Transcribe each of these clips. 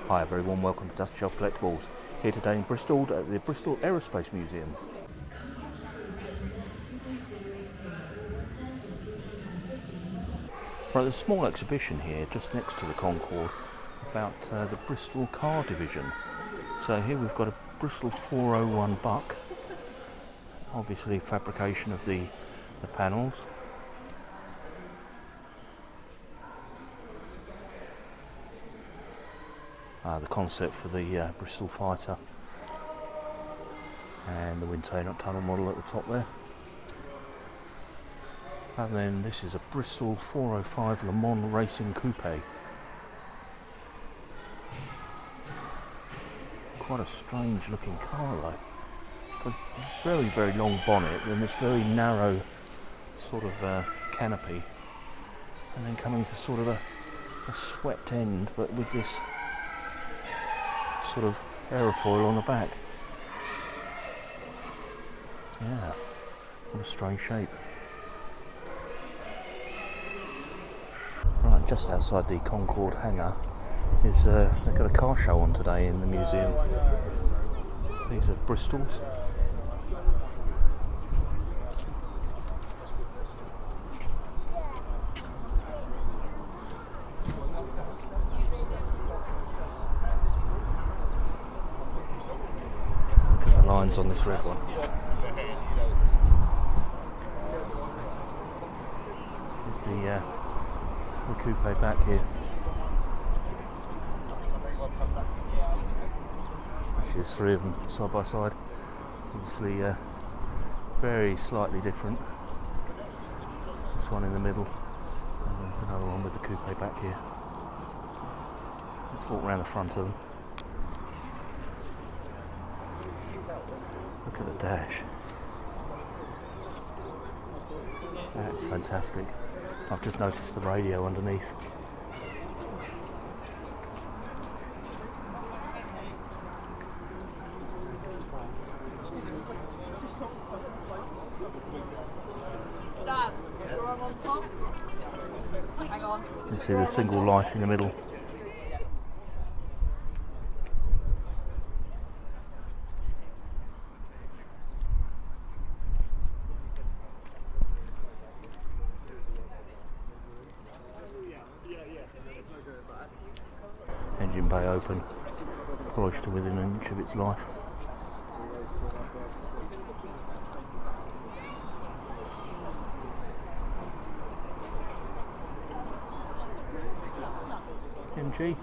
Hi, a very warm welcome to Dust Shelf Collectibles, here today in Bristol at the Bristol Aerospace Museum. Right, there's a small exhibition here just next to the Concorde about the Bristol car division. So here we've got a Bristol 401 Buck, obviously fabrication of the panels. The concept for the Bristol Fighter and the wind tunnel model at the top there. And then this is a Bristol 405 Le Mans Racing Coupe. Quite a strange looking car though. A very, very long bonnet and this very narrow sort of canopy. And then coming to sort of a swept end, but with this sort of aerofoil on the back. Yeah, what a strange shape. Right, just outside the Concorde hangar is they've got a car show on today in the museum. These are Bristols. Lines on this red one. With the coupe back here. Actually, there's three of them side by side. Obviously, very slightly different. This one in the middle, and there's another one with the coupe back here. Let's walk around the front of them. Look at the dash. That's fantastic. I've just noticed the radio underneath. Dad, you're on top. Hang on. You see the single light in the middle. Engine bay open, polished to within an inch of its life. MG,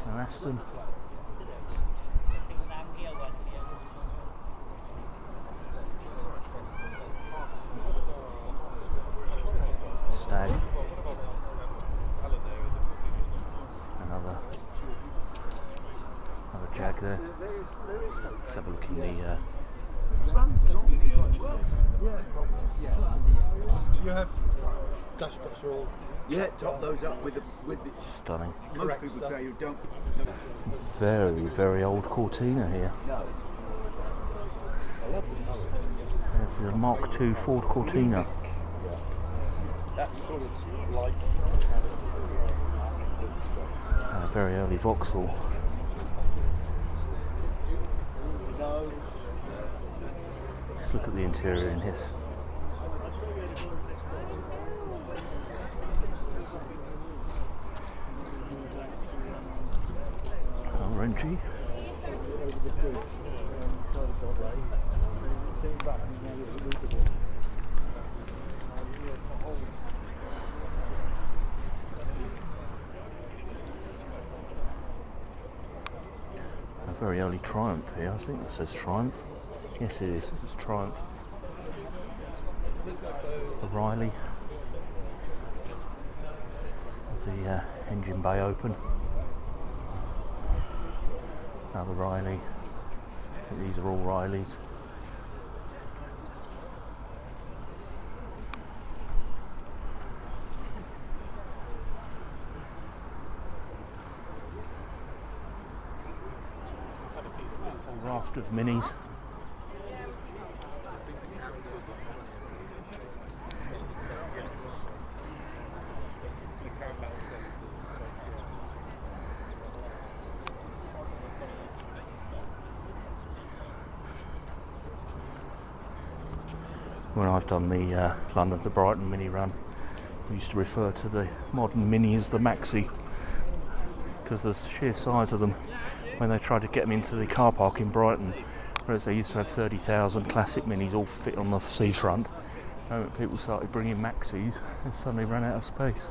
an Aston. Stag. Another Jag there. Let's have a look in the you have dash patrol. Yeah, top those up with the stunning. Most people tell you don't. Very, very old Cortina here. This is a Mark II Ford Cortina. That's sort of like A very early Vauxhall. Let's look at the interior in this. Orangey. A very early Triumph here. I think that says Triumph. Yes, it is. It's Triumph. A Riley. The engine bay open. Another Riley. I think these are all Rileys. A raft of minis. when I've done the London to Brighton mini run, we used to refer to the modern Mini as the Maxi, because the sheer size of them, when they tried to get them into the car park in Brighton, whereas they used to have 30,000 classic Minis all fit on the seafront, and people started bringing Maxis and suddenly ran out of space.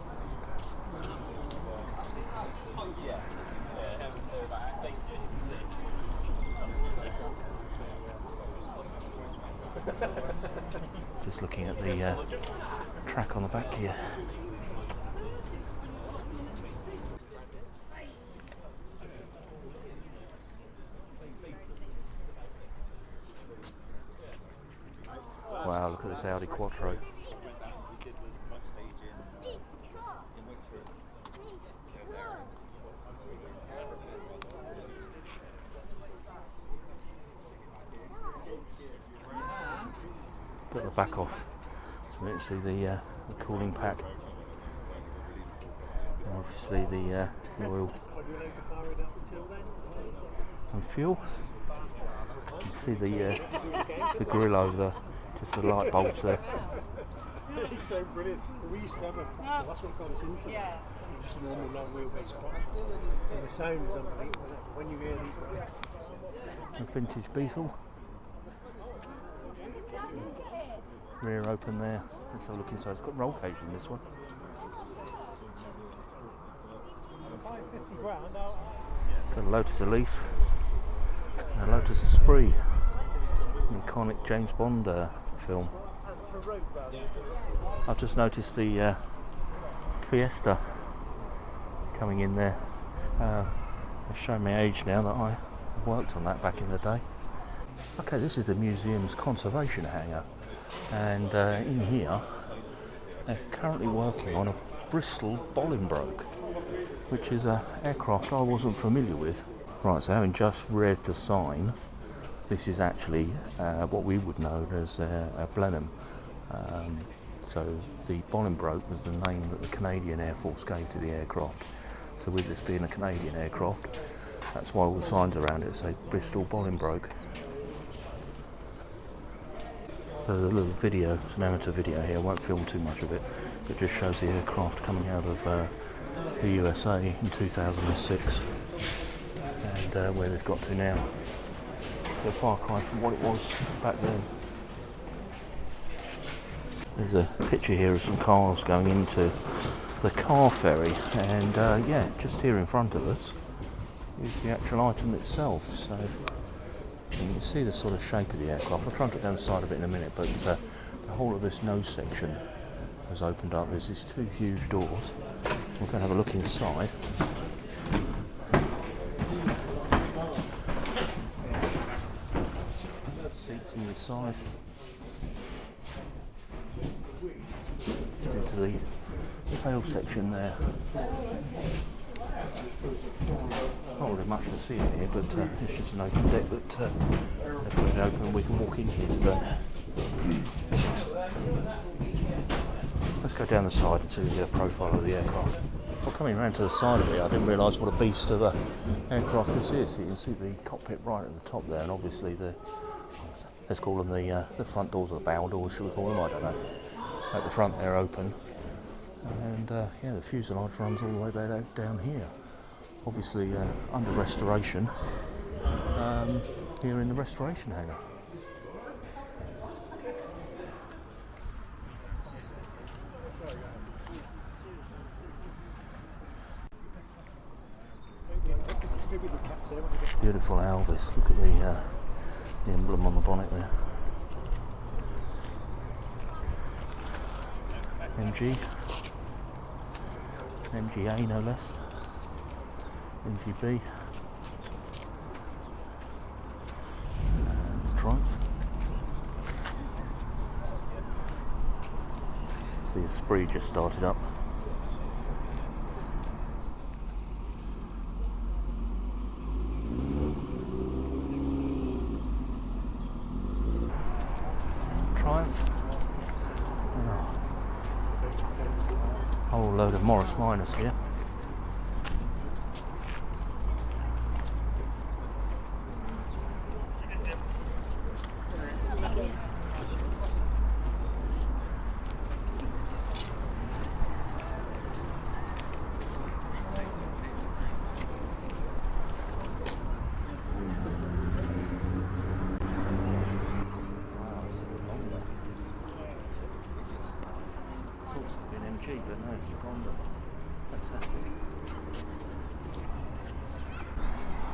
Just looking at the track on the back here. Wow, look at this Audi Quattro. Got the back off, so we can see the cooling pack, and obviously the oil and fuel. You can see the grill over there, just the light bulbs there. It's so brilliant. We used to have a, so that's what got us into it. Just a normal long wheelbase quattro. And the sound is unbelievable. When you hear these, A vintage Beetle. Rear open there. Let's have a look inside. It's got roll cage in this one. 550 grand out. Got a Lotus Elise and a Lotus Esprit. An iconic James Bond film. I've just noticed the Fiesta coming in there. It's showing my age now that I worked on that back in the day. Okay, this is the museum's conservation hangar, and in here they're currently working on a Bristol Bolingbroke, which is an aircraft I wasn't familiar with. Right, so having just read the sign, this is actually what we would know as a Blenheim. So the Bolingbroke was the name that the Canadian Air Force gave to the aircraft. So with this being a Canadian aircraft, that's why all the signs around it say Bristol Bolingbroke. So the little video, it's an amateur video here, I won't film too much of it, but just shows the aircraft coming out of the USA in 2006 and where they've got to now. A far cry from what it was back then. There's a picture here of some cars going into the car ferry, and yeah, just here in front of us is the actual item itself. So you can see the sort of shape of the aircraft. I'll try and get down the side of it in a minute, but the whole of this nose section has opened up. There's these two huge doors. We're going to have a look inside. Seats on the side. Just into the tail section there. Not really much to see in here, but it's just an open deck that they've got it open and we can walk in here today. Let's go down the side and see the profile of the aircraft. Well, coming around to the side of it, I didn't realise what a beast of an aircraft this is. You can see the cockpit right at the top there, and obviously the, let's call them the front doors or the bow doors, should we call them? I don't know. At the front they're open, and yeah, the fuselage runs all the way down here. Obviously under restoration here in the restoration hangar. Beautiful Elvis. Look at the emblem on the bonnet there. MG, MGA no less, MGB, and Triumph. See the Esprit just started up. Triumph. A whole load of Morris Minors here. thought it would be an MG, but no, it's a Honda. Fantastic.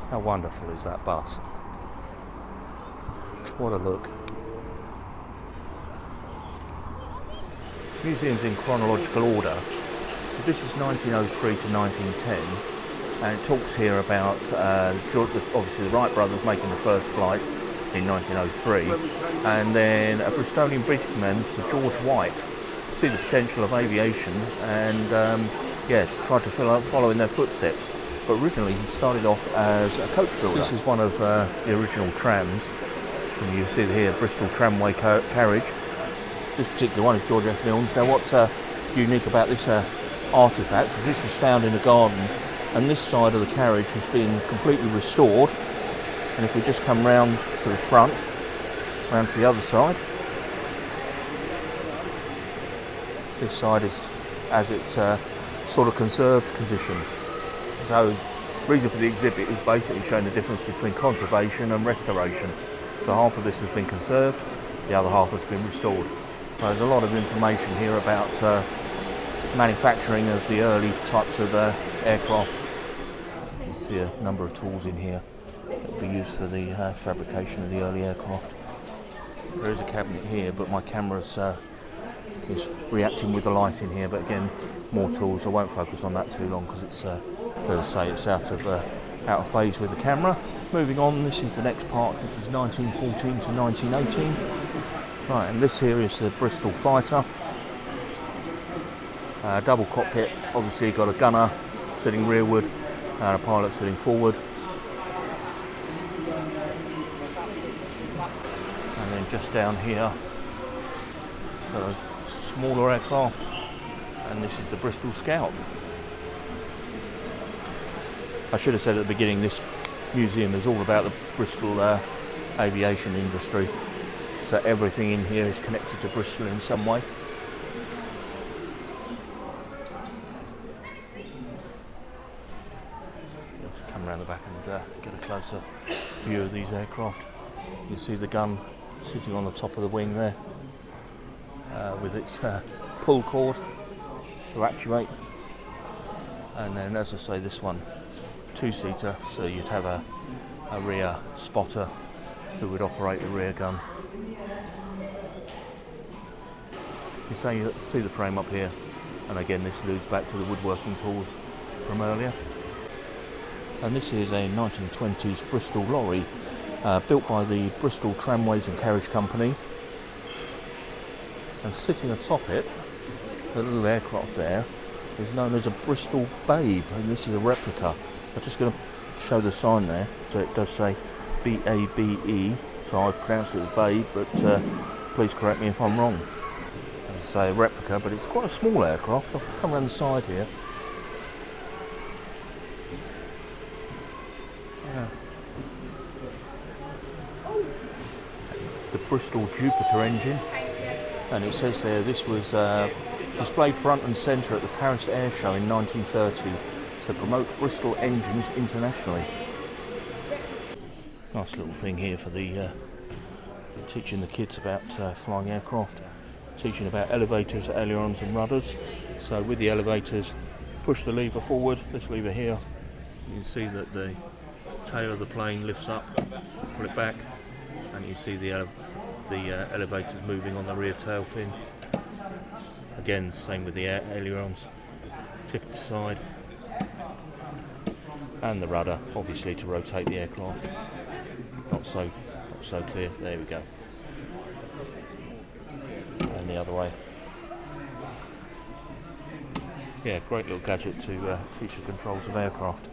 How wonderful is that bus? What a look. Museum's in chronological order. So this is 1903 to 1910, and it talks here about obviously the Wright brothers making the first flight in 1903, and then a Bristolian Bridgeman, Sir George White, see the potential of aviation and tried to follow in their footsteps. But originally he started off as a coach builder. So this is one of the original trams. And you see here Bristol tramway carriage. This particular one is George F. Milnes. Now what's unique about this artefact is this was found in a garden, and this side of the carriage has been completely restored. And if we just come round to the front, round to the other side, this side is as its sort of conserved condition. So the reason for the exhibit is basically showing the difference between conservation and restoration. So half of this has been conserved, the other half has been restored. There's a lot of information here about manufacturing of the early types of aircraft. You see a number of tools in here that will be used for the fabrication of the early aircraft. There is a cabinet here, but my camera is reacting with the light in here. But again, more tools. I won't focus on that too long because it's, as I say, it's out of phase with the camera. Moving on, this is the next part, which is 1914 to 1918. Right, and this here is the Bristol fighter. Double cockpit, obviously got a gunner sitting rearward and a pilot sitting forward. And then just down here, got a smaller aircraft, and this is the Bristol Scout. I should have said at the beginning, this museum is all about the Bristol aviation industry. So everything in here is connected to Bristol in some way. Just come around the back and get a closer view of these aircraft. You can see the gun sitting on the top of the wing there with its pull cord to actuate. And then, as I say, this one, two-seater, so you'd have a rear spotter who would operate the rear gun. You see the frame up here, and again this alludes back to the woodworking tools from earlier. And this is a 1920s Bristol lorry built by the Bristol Tramways and Carriage Company, and sitting atop it, the little aircraft there, is known as a Bristol Babe, and this is a replica. I'm just going to show the sign there, so it does say B-A-B-E, so I've pronounced it as Babe, but please correct me if I'm wrong. As I say, a replica, but it's quite a small aircraft. I'll come around the side here. Yeah. The Bristol Jupiter engine, and it says there this was displayed front and centre at the Paris Air Show in 1930 to promote Bristol engines internationally. Nice little thing here for the teaching the kids about flying aircraft, teaching about elevators, ailerons and rudders. So with the elevators, push the lever forward, this lever here, you can see that the tail of the plane lifts up, pull it back, and you see the elevators moving on the rear tail fin. Again, same with the ailerons, tip to side, and the rudder, obviously to rotate the aircraft. Not so clear. There we go. And the other way. Yeah, great little gadget to teach the controls of aircraft.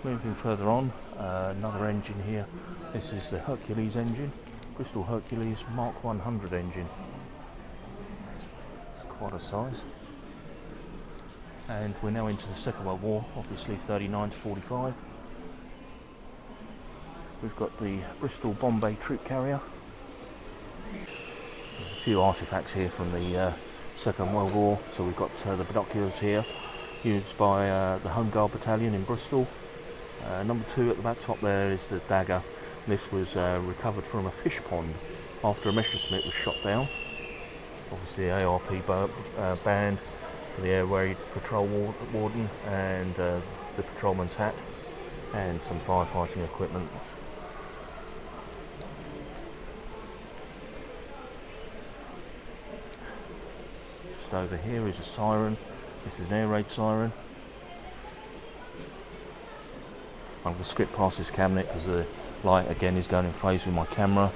Moving further on, another engine here. This is the Hercules engine, Bristol Hercules Mark 100 engine. It's quite a size. And we're now into the Second World War, obviously 39 to 45. We've got the Bristol Bombay troop carrier. A few artefacts here from the Second World War. So we've got the binoculars here, used by the Home Guard Battalion in Bristol. Number 2 at the back top there is the dagger, This was recovered from a fish pond after a Messerschmitt was shot down. Obviously the ARP band for the Air Raid Patrol Warden and the patrolman's hat and some firefighting equipment. Just over here is a siren. This is an air raid siren. I'm going to skip past this cabinet because the light again is going in phase with my camera.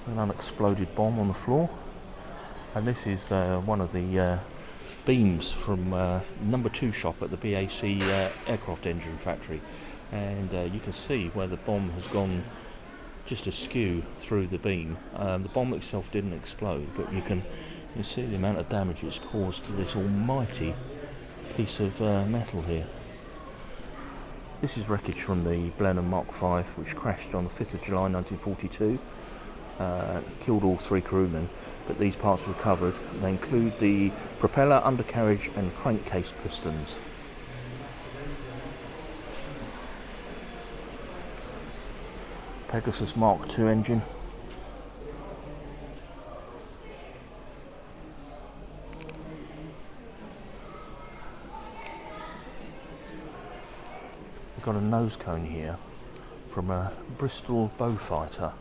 An unexploded bomb on the floor, and this is one of the beams from number 2 shop at the BAC aircraft engine factory, and you can see where the bomb has gone just askew through the beam. The bomb itself didn't explode, but you can see the amount of damage it's caused to this almighty piece of metal here. This is wreckage from the Blenheim Mark V, which crashed on the 5th of July 1942. Killed all 3 crewmen, but these parts recovered. They include the propeller, undercarriage and crankcase pistons. Pegasus Mark II engine. We've got a nose cone here from a Bristol Beaufighter.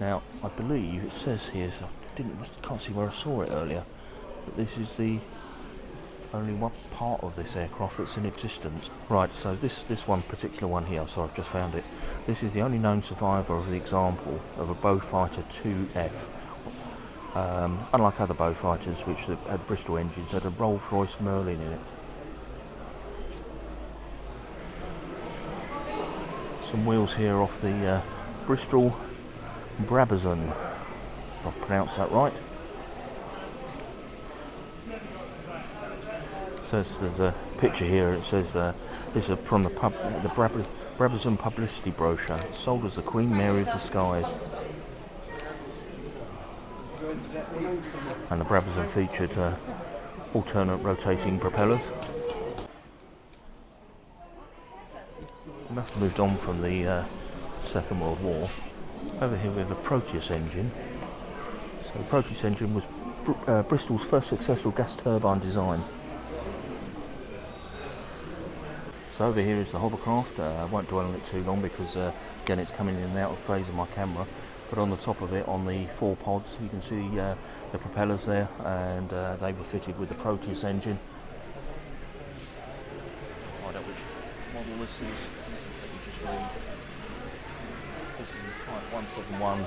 Now, I believe it says here, so I can't see where I saw it earlier, but this is the only one part of this aircraft that's in existence. Right, so this one particular one here, sorry, I've just found it. This is the only known survivor of the example of a Beaufighter 2F. Unlike other Beaufighters, which had Bristol engines, had a Rolls-Royce Merlin in it. Some wheels here off the Bristol Brabazon, if I've pronounced that right. So there's a picture here. It says this is from the Brabazon publicity brochure. It's sold as the Queen Mary of the Skies. And the Brabazon featured alternate rotating propellers. We must have moved on from the Second World War. Over here we have the Proteus engine. So the Proteus engine was Bristol's first successful gas turbine design. So over here is the hovercraft. I won't dwell on it too long because again it's coming in and out of phase of my camera. But on the top of it, on the 4 pods, you can see the propellers there, and they were fitted with the Proteus engine. Find out which model this is. This is the Type 171,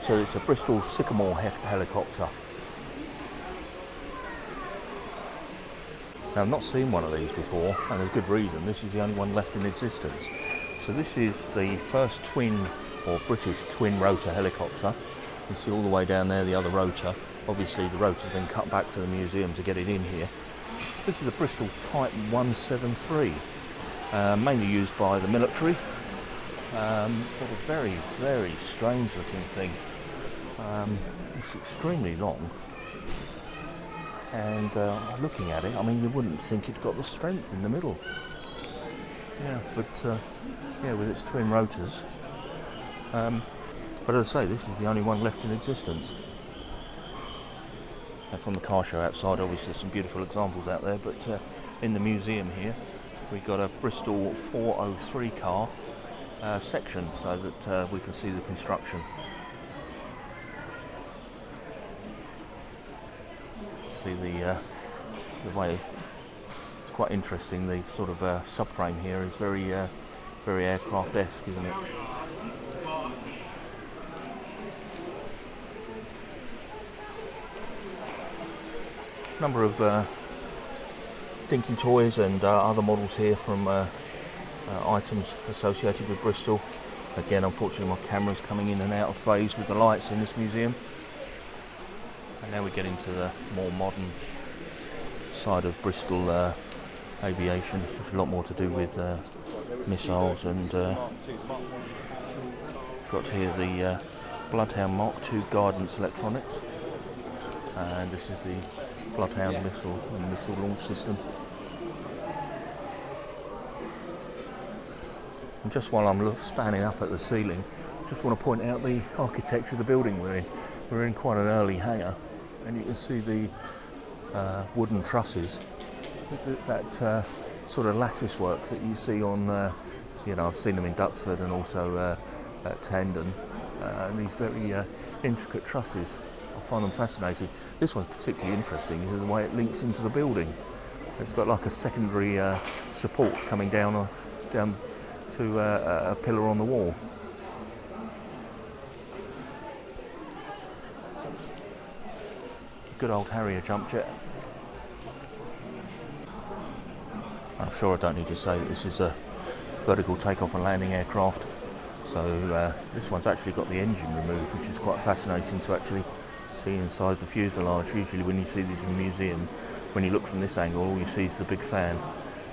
so it's a Bristol Sycamore helicopter. Now I've not seen one of these before, and there's good reason. This is the only one left in existence. So this is the first twin, or British twin rotor helicopter. You see all the way down there the other rotor. Obviously the rotor's been cut back for the museum to get it in here. This is a Bristol Type 173, mainly used by the military. But a very, very strange looking thing. It's extremely long, and looking at it, I mean, you wouldn't think it got the strength in the middle. Yeah, but yeah, with its twin rotors. But as I say, this is the only one left in existence. And from the car show outside, obviously there's some beautiful examples out there, but in the museum here, we've got a Bristol 403 car section, so that we can see the construction. See the way, it's quite interesting. The sort of subframe here is very, very aircraft-esque, isn't it? Number of dinky toys and other models here from items associated with Bristol. Again, unfortunately my camera's coming in and out of phase with the lights in this museum. And now we get into the more modern side of Bristol aviation, which is a lot more to do with missiles, and got here the Bloodhound Mark II guidance electronics, and this is the Bloodhound missile and missile launch system. And just while I'm spanning up at the ceiling, just want to point out the architecture of the building we're in. We're in quite an early hangar, and you can see the wooden trusses, that sort of lattice work that you see on, I've seen them in Duxford and also at Tendon, and these very intricate trusses. I find them fascinating. This one's particularly interesting because of the way it links into the building. It's got like a secondary support coming down to a pillar on the wall. Good old Harrier jump jet. I'm sure I don't need to say that this is a vertical takeoff and landing aircraft. So this one's actually got the engine removed, which is quite fascinating to actually see inside the fuselage. Usually when you see these in a museum, when you look from this angle, all you see is the big fan.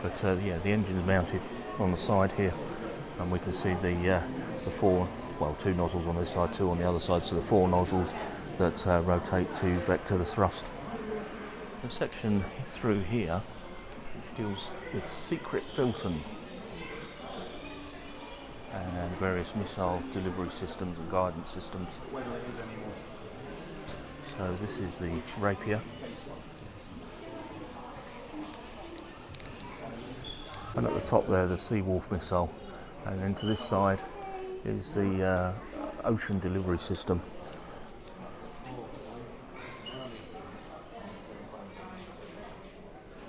But yeah, the engine's mounted on the side here, and we can see the two nozzles on this side, 2 on the other side, so the 4 nozzles that rotate to vector the thrust. The section through here, which deals with secret filtering and various missile delivery systems and guidance systems. So this is the Rapier. And at the top there, the Seawolf missile. And then to this side is the ocean delivery system.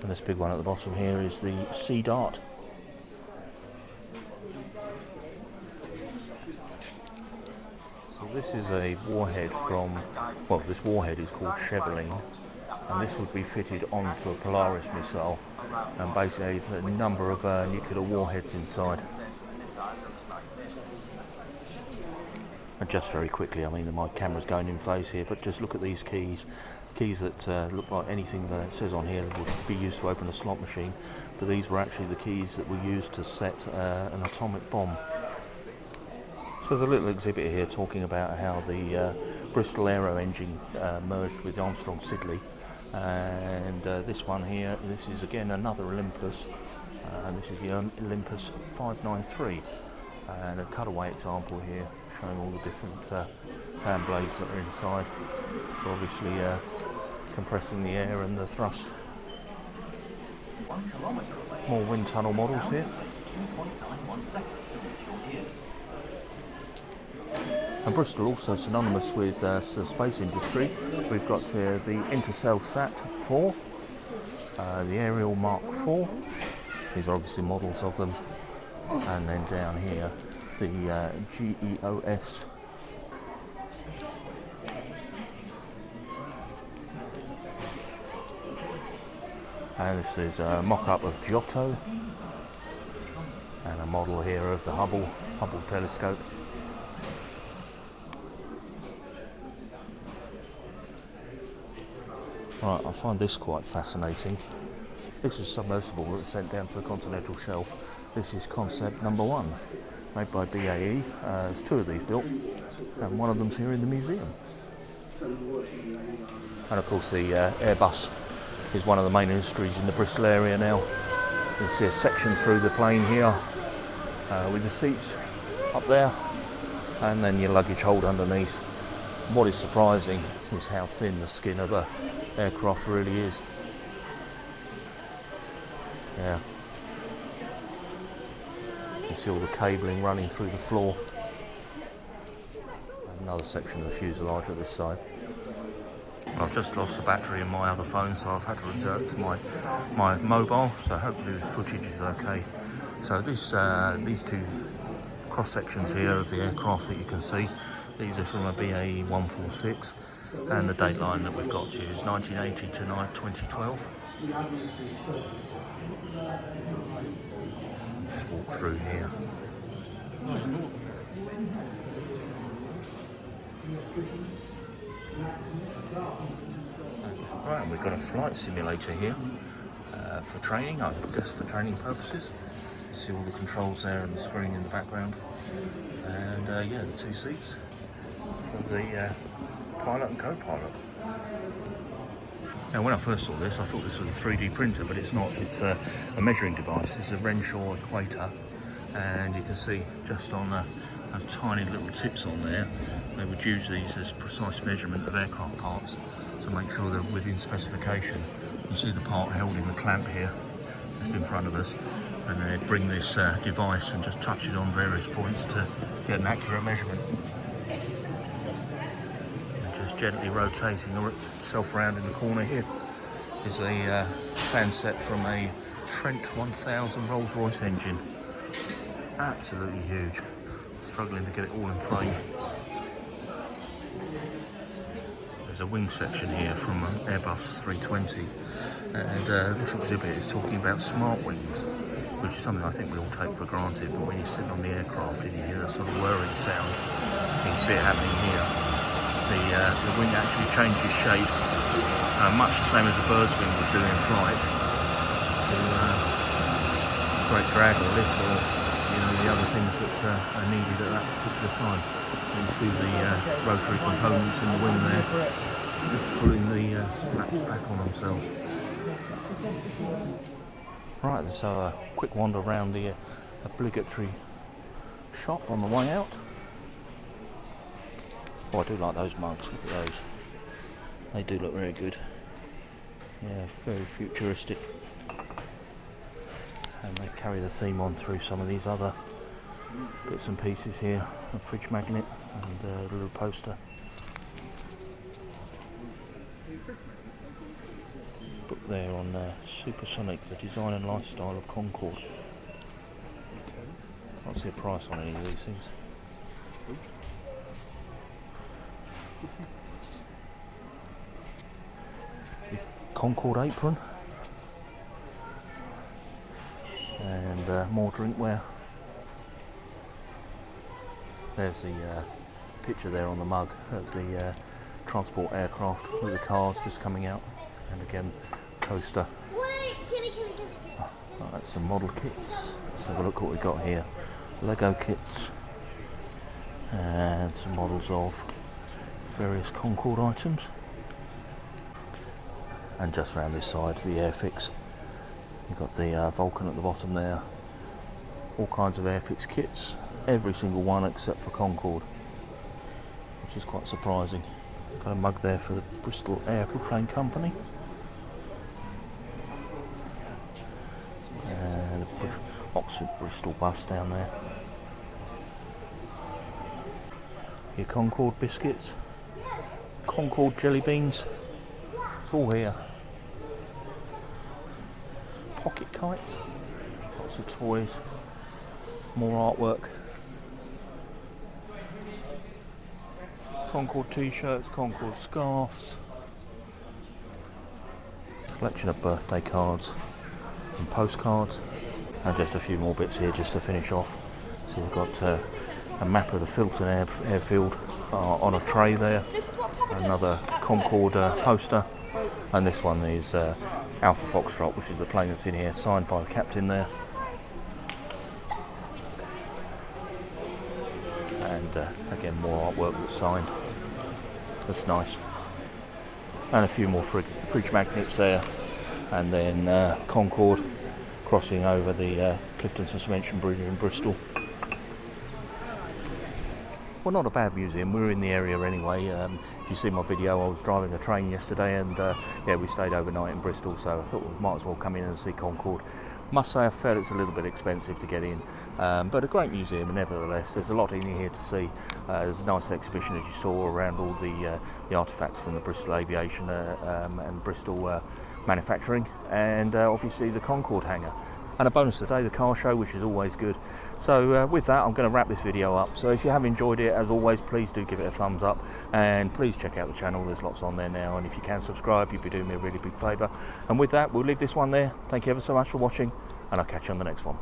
And this big one at the bottom here is the Sea Dart. So this is a warhead this warhead is called Cheveling, and this would be fitted onto a Polaris missile, and basically a number of nuclear warheads inside. And just very quickly, I mean, my camera's going in phase here, but just look at these keys that look like anything that it says on here would be used to open a slot machine, but these were actually the keys that were used to set an atomic bomb. So there's a little exhibit here talking about how the Bristol Aero engine merged with Armstrong Siddeley, and this one here, this is again another Olympus, and this is the Olympus 593, and a cutaway example here showing all the different fan blades that are inside, obviously compressing the air and the thrust. More wind tunnel models here. And Bristol also synonymous with the space industry. We've got here the Intelsat 4, the Ariel Mark 4. These are obviously models of them. And then down here, the GEOS. And this is a mock-up of Giotto, and a model here of the Hubble telescope. Right, I find this quite fascinating. This is a submersible that's sent down to the continental shelf. This is concept number 1, made by BAE. There's 2 of these built, and one of them's here in the museum. And of course the Airbus is one of the main industries in the Bristol area now. You can see a section through the plane here with the seats up there, and then your luggage hold underneath. What is surprising is how thin the skin of a aircraft really is. Yeah. You see all the cabling running through the floor. Another section of the fuselage at this side. I've just lost the battery in my other phone, so I've had to revert to my mobile, so hopefully this footage is okay. So these 2 cross sections here of the aircraft that you can see, these are from a BAE 146, and the date line that we've got here is 1980 to 2012. Just walk through here. Right, we've got a flight simulator here for training, I guess for training purposes. You see all the controls there and the screen in the background, and yeah, the 2 seats for the pilot and co-pilot. Now when I first saw this, I thought this was a 3D printer, but it's not. It's a measuring device. It's a Renshaw Equator, and you can see just on the tiny little tips on there, they would use these as precise measurement of aircraft parts to make sure they're within specification. You can see the part held in the clamp here, just in front of us, and they'd bring this device and just touch it on various points to get an accurate measurement. And just gently rotating itself around in the corner here is a fan set from a Trent 1000 Rolls-Royce engine. Absolutely huge. Struggling to get it all in frame. There's a wing section here from an Airbus 320, and this exhibit is talking about smart wings, which is something I think we all take for granted, but when you're sitting on the aircraft and you hear that sort of whirring sound, you can see it happening here. The wing actually changes shape, much the same as a bird's wing would do in flight, to great drag or lift, or the other things that are needed at that particular time. You can see the rotary components in the wing there, just pulling the flaps back on themselves. Right, so a quick wander around the obligatory shop on the way out. Oh, I do like those mugs, look at those. They do look very good. Yeah, very futuristic. And they carry the theme on through some of these other bits and pieces here. A fridge magnet and a little poster. Book there on Supersonic, the design and lifestyle of Concorde. Can't see a price on any of these things. The Concorde apron. And more drinkware. There's the picture there on the mug of the transport aircraft with the cars just coming out, and again coaster. Right, some model kits. Let's have a look what we've got here. Lego kits and some models of various Concorde items. And just around this side, the Airfix. You've got the Vulcan at the bottom there. All kinds of Airfix kits, every single one except for Concorde, which is quite surprising. Got a mug there for the Bristol Airplane Company. And a Oxford Bristol bus down there. Your Concorde biscuits, Concorde jelly beans, it's all here. Pocket kites, lots of toys, more artwork. Concorde t-shirts, Concorde scarves, collection of birthday cards and postcards, and just a few more bits here just to finish off. So we've got a map of the Filton airfield on a tray there, another Concorde poster, and this one is Alpha Foxtrot, which is the plane that's in here, signed by the captain there. And again, more artwork that's signed. That's nice. And a few more fridge magnets there. And then Concorde crossing over the Clifton Suspension Bridge in Bristol. Well, not a bad museum. We were in the area anyway. If you see my video, I was driving a train yesterday, and yeah, we stayed overnight in Bristol, so I thought we might as well come in and see Concorde. Must say I felt it's a little bit expensive to get in, but a great museum nevertheless. There's a lot in here to see. There's a nice exhibition, as you saw, around all the artefacts from the Bristol Aviation and Bristol manufacturing, and obviously the Concorde hangar. And a bonus today, the car show, which is always good. So with that, I'm going to wrap this video up. So if you have enjoyed it, as always, please do give it a thumbs up, and please check out the channel. There's lots on there now, and if you can subscribe, you'd be doing me a really big favour. And with that, we'll leave this one there. Thank you ever so much for watching, and I'll catch you on the next one.